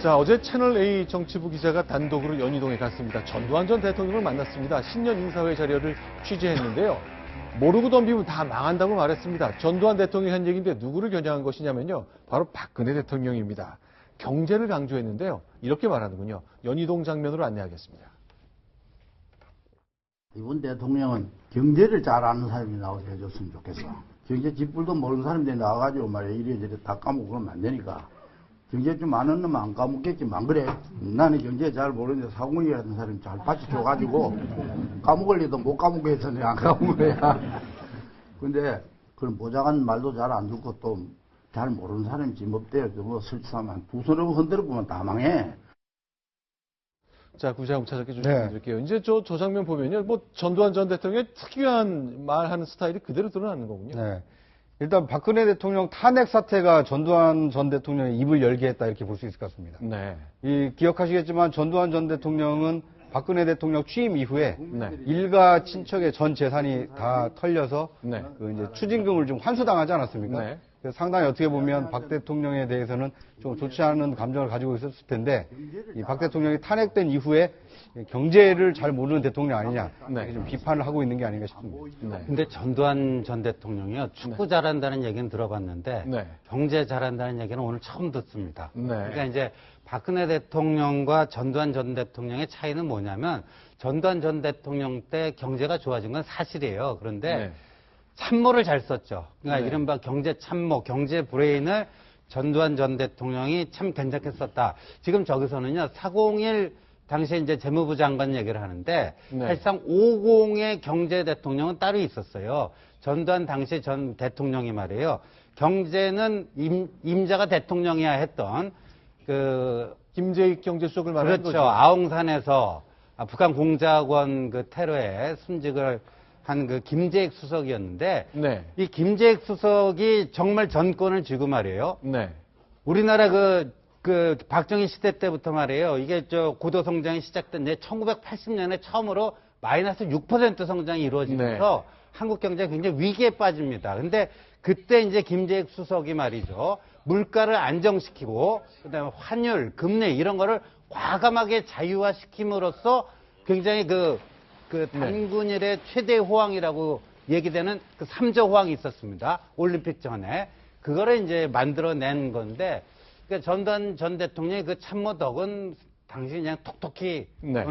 자, 어제 채널A 정치부 기자가 단독으로 연희동에 갔습니다. 전두환 전 대통령을 만났습니다. 신년 인사회 자료를 취재했는데요. 모르고 덤비면 다 망한다고 말했습니다. 전두환 대통령이 한 얘기인데 누구를 겨냥한 것이냐면요. 바로 박근혜 대통령입니다. 경제를 강조했는데요. 이렇게 말하는군요. 연희동 장면으로 안내하겠습니다. 이번 대통령은 경제를 잘 아는 사람이 나오게 해줬으면 좋겠어. 경제 쥐뿔도 모르는 사람들이 나와가지고 말이야 이래저래 다 까먹고 그러면 안 되니까. 경제 좀 아는 놈은 안 까먹겠지만 그래. 나는 경제 잘 모르는데 사공이 같은 사람이 잘 받쳐줘가지고 까먹을 리도 못 까먹게 해서 내가 안 까먹은 거야. 근데 그런 보장한 말도 잘 안 듣고 또 잘 모르는 사람이 지목돼요. 뭐 설치하면 두 손으로 흔들어 보면 다 망해. 자, 구자용 찾아게 주시면 이제 저 장면 보면요. 뭐 전두환 전 대통령의 특유한 말하는 스타일이 그대로 드러나는 거군요. 네. 일단 박근혜 대통령 탄핵 사태가 전두환 전 대통령의 입을 열게 했다 이렇게 볼 수 있을 것 같습니다. 네. 기억하시겠지만 전두환 전 대통령은 박근혜 대통령 취임 이후에 네. 일가 친척의 전 재산이 다 털려서 네. 이제 추징금을 좀 환수당하지 않았습니까? 네. 그래서 상당히 어떻게 보면 박 대통령에 대해서는 좀 좋지 않은 감정을 가지고 있었을 텐데 이 박 대통령이 탄핵된 이후에 경제를 잘 모르는 대통령 아니냐 이렇게 좀 비판을 하고 있는 게 아닌가 싶습니다. 네. 근데 전두환 전 대통령이요 축구 잘한다는 얘기는 들어봤는데 네. 경제 잘한다는 얘기는 오늘 처음 듣습니다. 네. 그러니까 이제 박근혜 대통령과 전두환 전 대통령의 차이는 뭐냐면 전두환 전 대통령 때 경제가 좋아진 건 사실이에요. 그런데 네. 참모를 잘 썼죠. 그러니까 네. 이른바 경제 참모, 경제 브레인을 전두환 전 대통령이 참 괜찮게 썼다. 지금 저기서는요, 401 당시에 이제 재무부 장관 얘기를 하는데, 네. 사실상 50의 경제 대통령은 따로 있었어요. 전두환 당시 전 대통령이 말이에요. 경제는 임자가 대통령이야 했던, 김재익 경제수석을 말하는 그렇죠. 거죠. 아웅산에서 북한 공작원 그 테러에 순직을 한 그 김재익 수석이었는데 네. 이 김재익 수석이 정말 전권을 쥐고 말이에요. 네. 우리나라 그 박정희 시대 때부터 말이에요. 이게 저 고도 성장이 시작된 1980년에 처음으로 마이너스 6% 성장이 이루어지면서 한국 경제가 굉장히 위기에 빠집니다. 근데 그때 이제 김재익 수석이 말이죠. 물가를 안정시키고 그다음에 환율, 금리 이런 거를 과감하게 자유화시킴으로써 굉장히 그 단군일의 최대 호황이라고 얘기되는 그 3조 호황이 있었습니다. 올림픽 전에. 그거를 이제 만들어낸 건데, 그러니까 전두환 전 대통령의 그 참모 덕은 당시 그냥 톡톡히, 네.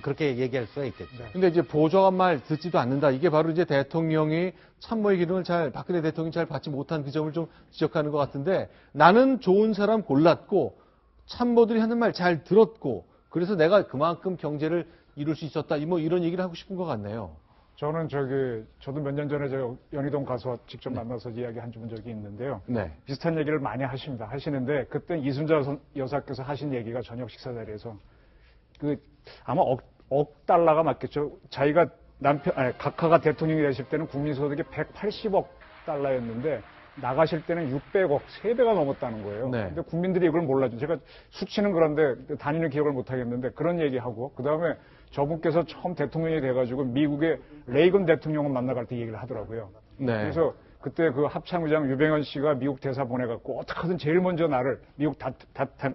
그렇게 얘기할 수가 있겠죠. 근데 이제 보좌관 말 듣지도 않는다. 이게 바로 이제 대통령이 참모의 기능을 박근혜 대통령이 잘 받지 못한 그 점을 좀 지적하는 것 같은데, 나는 좋은 사람 골랐고, 참모들이 하는 말 잘 들었고, 그래서 내가 그만큼 경제를 이룰 수 있었다. 뭐 이런 얘기를 하고 싶은 것 같네요. 저는 저도 몇 년 전에 연희동 가서 직접 만나서 이야기한 적이 있는데요. 네. 비슷한 얘기를 많이 하시는데, 그때 이순자 여사께서 하신 얘기가 저녁 식사 자리에서, 아마 억 달러가 맞겠죠. 자기가 각하가 대통령이 되실 때는 국민소득이 180억 달러였는데, 나가실 때는 600억, 3배가 넘었다는 거예요. 네. 근데 국민들이 이걸 몰라죠. 제가 수치는 그런데 단위는 기억을 못 하겠는데 그런 얘기하고, 그 다음에 저분께서 처음 대통령이 돼가지고 미국의 레이건 대통령을 만나갈 때 얘기를 하더라고요. 네. 그래서 그때 그 합참의장 유병현 씨가 미국 대사 보내갖고 어떻게든 제일 먼저 나를 미국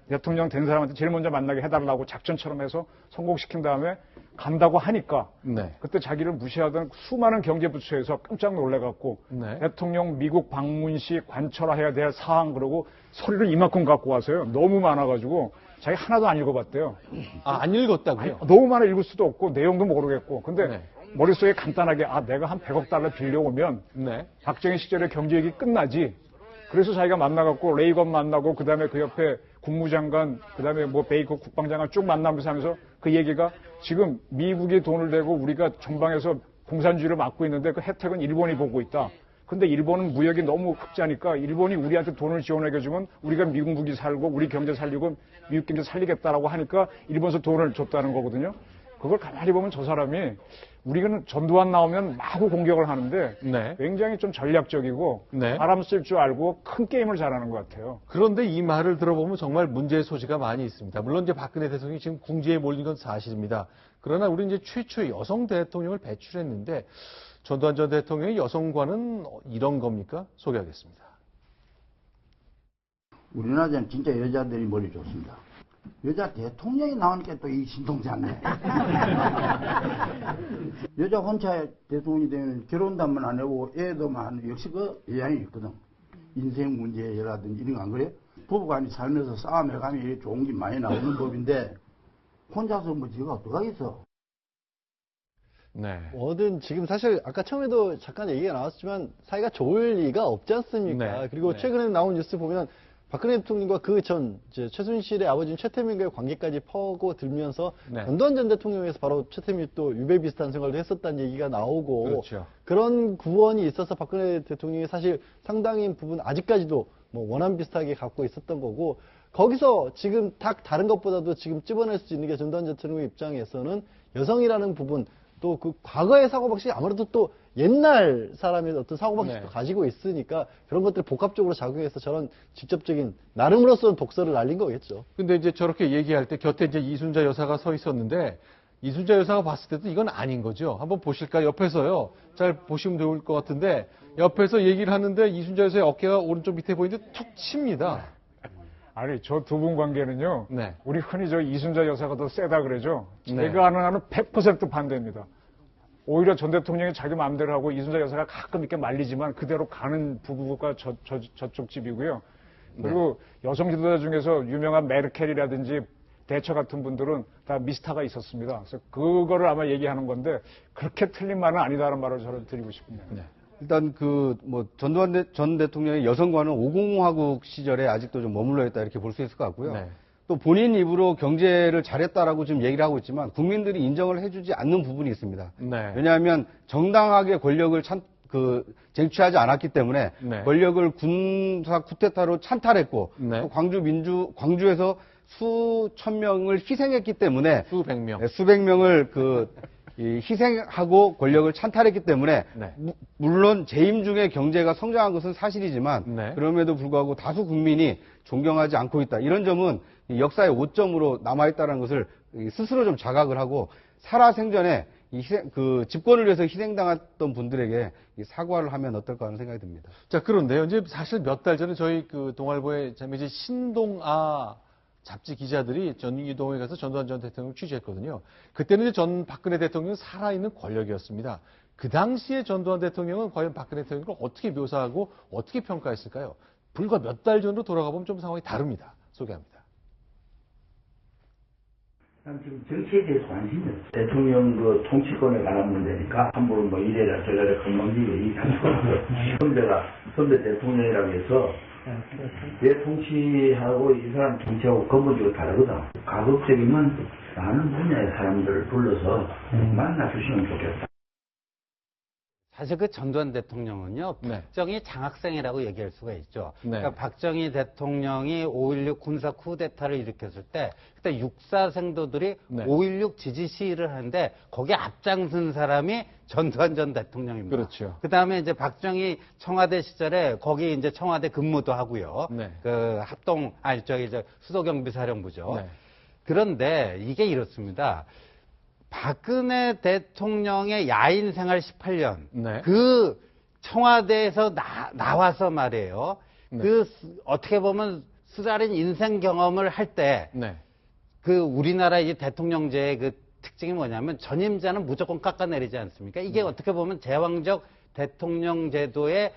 대통령 된 사람한테 제일 먼저 만나게 해달라고 작전처럼 해서 성공시킨 다음에 간다고 하니까 네. 그때 자기를 무시하던 수많은 경제부처에서 깜짝 놀래갖고 네. 대통령 미국 방문 시 관철해야 될 사항 그러고 서류를 이만큼 갖고 와서요. 너무 많아가지고 자기 하나도 안 읽어봤대요. 안 읽었다고요? 너무 많아 읽을 수도 없고 내용도 모르겠고. 근데 네. 머릿속에 간단하게 내가 한 100억 달러 빌려오면 네. 박정희 시절에 경제 얘기 끝나지. 그래서 자기가 만나갖고 레이건 만나고 그다음에 그 옆에 국무장관 그다음에 뭐 베이커 국방장관 쭉 만나면서 하면서 그 얘기가 지금 미국이 돈을 대고 우리가 전방에서 공산주의를 막고 있는데 그 혜택은 일본이 보고 있다. 근데 일본은 무역이 너무 흑자니까 일본이 우리한테 돈을 지원해주면 우리가 미국 무기 살고 우리 경제 살리고 미국 경제 살리겠다라고 하니까 일본에서 돈을 줬다는 거거든요. 그걸 가만히 보면 저 사람이 우리는 전두환 나오면 마구 공격을 하는데 네. 굉장히 좀 전략적이고 네. 바람 쓸 줄 알고 큰 게임을 잘하는 것 같아요. 그런데 이 말을 들어보면 정말 문제의 소지가 많이 있습니다. 물론 이제 박근혜 대통령이 지금 궁지에 몰린 건 사실입니다. 그러나 우리 이제 최초의 여성 대통령을 배출했는데 전두환 전 대통령의 여성관은 이런 겁니까? 소개하겠습니다. 우리나라는 진짜 여자들이 머리 좋습니다. 여자 대통령이 나오니까 또 이 신통치 않네. 여자 혼자 대통령이 되면 결혼도 안 해보고 애도 안 역시 그 영향이 있거든. 인생 문제라든지 이런 거 안 그래? 부부간이 살면서 싸움해가면 좋은 게 많이 나오는 법인데 혼자서 뭐 지가 어떡하겠어. 네. 뭐든 지금 사실 아까 처음에도 잠깐 얘기가 나왔지만 사이가 좋을 리가 없지 않습니까? 네. 그리고 네. 최근에 나온 뉴스 보면 박근혜 대통령과 그 전 최순실의 아버지인 최태민과의 관계까지 퍼고 들면서 네. 전두환 전 대통령에서 바로 최태민이 또 유배 비슷한 생활도 했었다는 얘기가 나오고 그렇죠. 그런 구원이 있어서 박근혜 대통령이 사실 상당히 부분 아직까지도 뭐 원한 비슷하게 갖고 있었던 거고 거기서 지금 딱 다른 것보다도 지금 찝어낼 수 있는 게 전두환 전 대통령 입장에서는 여성이라는 부분 또 그 과거의 사고방식이 아무래도 또 옛날 사람의 어떤 사고방식도 네. 가지고 있으니까 그런 것들 복합적으로 작용해서 저런 직접적인 나름으로서는 독서를 날린 거겠죠. 근데 이제 저렇게 얘기할 때 곁에 이제 이순자 여사가 서 있었는데 이순자 여사가 봤을 때도 이건 아닌 거죠. 한번 보실까요? 옆에서요. 잘 보시면 좋을 것 같은데 옆에서 얘기를 하는데 이순자 여사의 어깨가 오른쪽 밑에 보이는데 툭 칩니다. 아니, 저 두 분 관계는요. 네. 우리 흔히 저 이순자 여사가 더 세다 그러죠. 네. 제가 아는 한은 100% 반대입니다. 오히려 전 대통령이 자기 마음대로 하고 이순자 여사가 가끔 이렇게 말리지만 그대로 가는 부부가 저쪽 집이고요. 그리고 여성 지도자 중에서 유명한 메르켈이라든지 대처 같은 분들은 다 미스터가 있었습니다. 그래서 그거를 아마 얘기하는 건데 그렇게 틀린 말은 아니다라는 말을 저는 드리고 싶습니다. 네. 일단 전두환 전 대통령의 여성과는 5공화국 시절에 아직도 좀 머물러 있다 이렇게 볼 수 있을 것 같고요. 네. 또 본인 입으로 경제를 잘했다라고 지금 얘기를 하고 있지만 국민들이 인정을 해주지 않는 부분이 있습니다. 네. 왜냐하면 정당하게 권력을 쟁취하지 않았기 때문에 네. 권력을 군사 쿠데타로 찬탈했고 네. 또 광주에서 수천 명을 희생했기 때문에 수백 명. 수백 명을 희생하고 권력을 찬탈했기 때문에 네. 물론 재임 중에 경제가 성장한 것은 사실이지만 네. 그럼에도 불구하고 다수 국민이 존경하지 않고 있다. 이런 점은 역사의 오점으로 남아있다는 것을 스스로 좀 자각을 하고 살아생전에 집권을 위해서 희생당했던 분들에게 사과를 하면 어떨까 하는 생각이 듭니다. 자, 그런데요. 이제 사실 몇 달 전에 저희 그 동아일보의 이제 신동아 잡지 기자들이 전이동에 가서 전두환 전 대통령을 취재했거든요. 그때는 이제 전 박근혜 대통령은 살아있는 권력이었습니다. 그 당시에 전두환 대통령은 과연 박근혜 대통령을 어떻게 묘사하고 어떻게 평가했을까요? 불과 몇 달 전으로 돌아가 보면 좀 상황이 다릅니다. 소개합니다. 난 지금 정치에 대해서 관심이 없어. 대통령 그 통치권에 관한 문제니까 함부로 뭐 이래라 저래라 건방지게 얘기하는 거. 선배 대통령이라고 해서 내 통치하고 이 사람 통치하고 근본적으로 다르거든. 가급적이면 많은 분야의 사람들을 불러서 만나주시면 좋겠다. 사실 그 전두환 대통령은요, 네. 박정희 장학생이라고 얘기할 수가 있죠. 네. 그러니까 박정희 대통령이 5.16 군사 쿠데타를 일으켰을 때, 그때 육사생도들이 네. 5.16 지지 시위를 하는데, 거기에 앞장선 사람이 전두환 전 대통령입니다. 그렇죠. 그 다음에 이제 박정희 청와대 시절에 거기 이제 청와대 근무도 하고요. 네. 수도경비사령부죠. 네. 그런데 이게 이렇습니다. 박근혜 대통령의 야인 생활 18년, 네. 그 청와대에서 나와서 말이에요. 네. 어떻게 보면 수달인 인생 경험을 할 때, 네. 우리나라 이 대통령제의 그 특징이 뭐냐면 전임자는 무조건 깎아내리지 않습니까? 이게 어떻게 보면 제왕적 대통령 제도의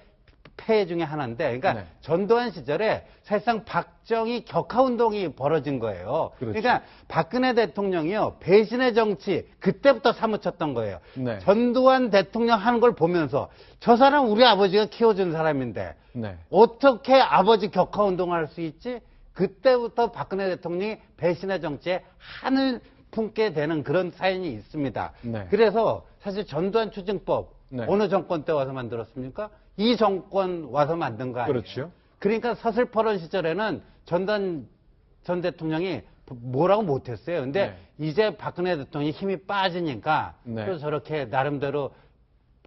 폐해 중에 하나인데, 그러니까 네. 전두환 시절에 사실상 박정희 격하운동이 벌어진 거예요. 그렇죠. 그러니까 박근혜 대통령이요, 배신의 정치, 그때부터 사무쳤던 거예요. 네. 전두환 대통령 하는 걸 보면서, 저 사람 우리 아버지가 키워준 사람인데, 네. 어떻게 아버지 격하운동을 할 수 있지? 그때부터 박근혜 대통령이 배신의 정치에 한을 품게 되는 그런 사연이 있습니다. 네. 그래서 사실 전두환 추징법, 네. 어느 정권 때 와서 만들었습니까? 이 정권 와서 만든 거 아니에요? 그렇죠. 그러니까 서슬퍼런 시절에는 전두환 전 대통령이 뭐라고 못했어요. 근데 이제 박근혜 대통령이 힘이 빠지니까 네. 또 저렇게 나름대로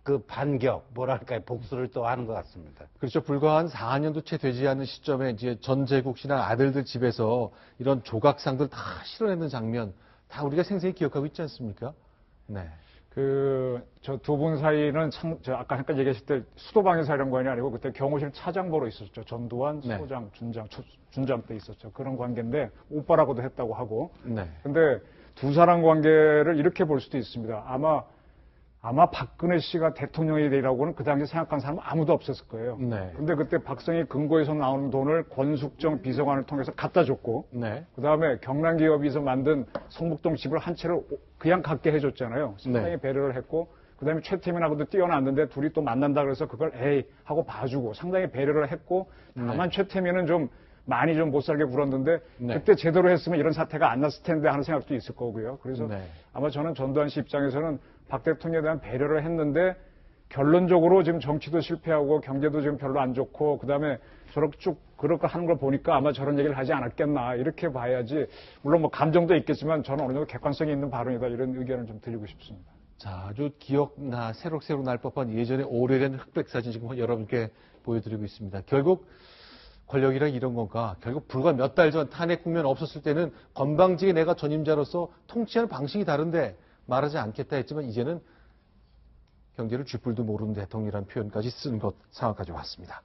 그 반격, 뭐랄까요, 복수를 또 하는 것 같습니다. 그렇죠. 불과 한 4년도 채 되지 않은 시점에 이제 전제국 씨나 아들들 집에서 이런 조각상들 다 실어내는 장면 다 우리가 생생히 기억하고 있지 않습니까? 네. 저 두 분 사이는 저 아까 잠깐 얘기하실 때 수도방위 사령관이 아니고 그때 경호실 차장보로 있었죠. 전두환, 네. 소장, 준장 때 있었죠. 그런 관계인데 오빠라고도 했다고 하고. 네. 근데 두 사람 관계를 이렇게 볼 수도 있습니다. 아마 박근혜 씨가 대통령이 되리라고는 그 당시에 생각한 사람은 아무도 없었을 거예요. 네. 근데 그때 박정희 금고에서 나오는 돈을 권숙정 비서관을 통해서 갖다 줬고, 네. 그 다음에 경남기업에서 만든 성북동 집을 한 채를 그냥 갖게 해줬잖아요. 상당히 네. 배려를 했고, 그 다음에 최태민하고도 뛰어났는데 둘이 또 만난다 그래서 그걸 에이 하고 봐주고 상당히 배려를 했고, 다만 최태민은 좀 많이 좀 못 살게 굴었는데 네. 그때 제대로 했으면 이런 사태가 안 났을 텐데 하는 생각도 있을 거고요. 그래서 네. 아마 저는 전두환 씨 입장에서는 박 대통령에 대한 배려를 했는데 결론적으로 지금 정치도 실패하고 경제도 지금 별로 안 좋고 그다음에 저렇게 쭉 그렇게 하는 걸 보니까 아마 저런 얘기를 하지 않았겠나 이렇게 봐야지. 물론 뭐 감정도 있겠지만 저는 어느 정도 객관성이 있는 발언이다 이런 의견을 좀 드리고 싶습니다. 자, 아주 기억나 새록새록 날 법한 예전의 오래된 흑백 사진 지금 여러분께 보여드리고 있습니다. 결국 권력이란 이런 건가? 결국 불과 몇 달 전 탄핵 국면 없었을 때는 건방지게 내가 전임자로서 통치하는 방식이 다른데 말하지 않겠다 했지만 이제는 경제를 쥐뿔도 모르는 대통령이라는 표현까지 쓰는 것 상황까지 왔습니다.